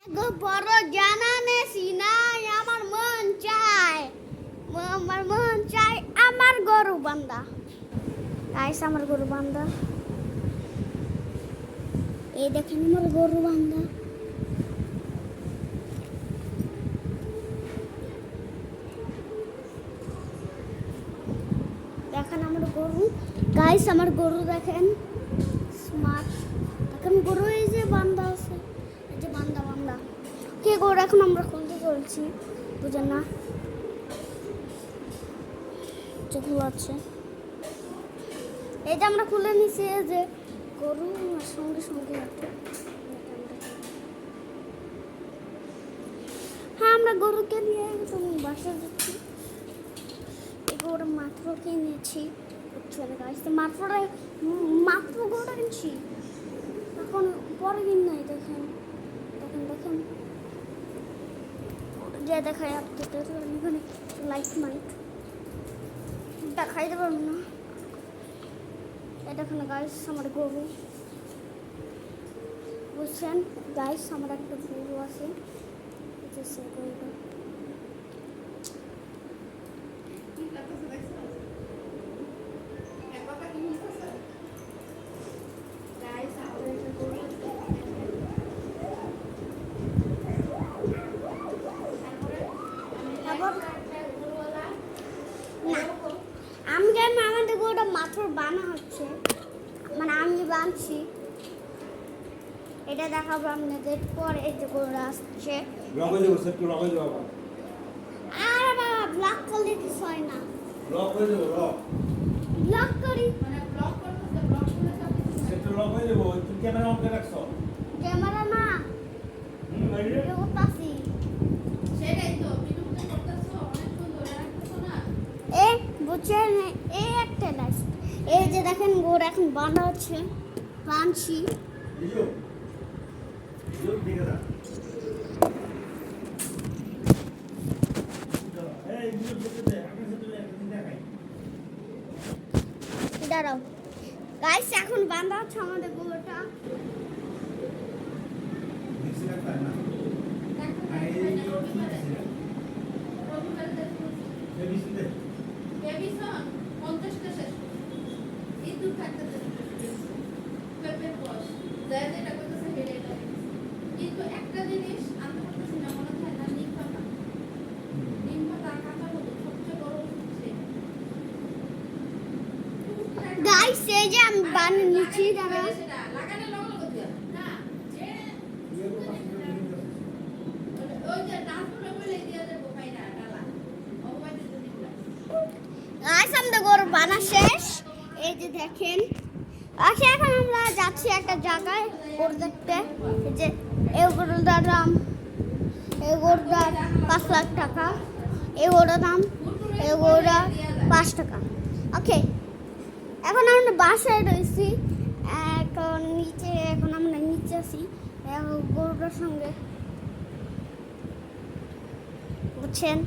বড় জানা নেছি নাই আমার মন চায় আমার গরু বান্ধা গাইস আমার গরু বান্ধা এই দেখেন আমার গরু বান্ধা দেখেন আমার গরু গাইস আমার গরু দেখেন স্মার্ট দেখেন গরু এই যে বান্ধা আছে এই যে বান্ধা কে গরু এখন আমরা খুলতে চলছি বুঝেন না খোলা আছে এই যে আমরা খুলে নিছি এই যে গরু সঙ্গে সঙ্গে হ্যাঁ আমরা গরুকে নিয়ে একদম বাসায় যাচ্ছি এই গরু মাত্র কিনেছি বুঝছেন গাইস মাত্র গরু কিনছি এখন পরে কিন নাই দেখেন যে দেখায় আপনাদের এখানে লাইট মাইট দেখাই দেবেন না এটা এখানে গাইস আমার গরু বুঝছেন গাইস আমার একটা গরু আছে সে গরুটা আমাদের গরুটা মাত্র বানা হচ্ছে মানে আমি বানছি এটা দেখাবো আপনাদের পরে এই যে গরুটা আসছে আর বাবা ব্লক করলে কিছু হয় না ব্লক করি ক্যামেরা না করতেছি বুঝছেন এই একটা লাইস এই যে দেখেন গোড় এখন বাঁধা হচ্ছে বাঁধছি দাঁড়াও গাইস এখন বাঁধা হচ্ছে আমাদের গোড়টা কিন্তু একটা জিনিস আমি বলতেছি না মনে হয় না নিম পাতা কাঁচা হলুদ সবচেয়ে বড় হচ্ছে গাইস এই যে আমি বানিয়ে নিচ্ছি দাঁড়া লাগানোর লগে লগে না যে ওই যে ট্রান্সপোর্ট বলে দিয়া দেব পাইরা ডালা অববাইতে দিলা গাইস আমাদের গরু বানা শেষ এই যে দেখেন আচ্ছা এখন আমরা যাচ্ছি একটা জায়গায় গরু দেখতে এই যে এই গরুটার দাম 5 লাখ টাকা এই গরুটার দাম 5 টাকা ওকে এখন আমরা বাসায় রয়েছি এখন আমরা নিচে আছি গরুটার সঙ্গে বুঝছেন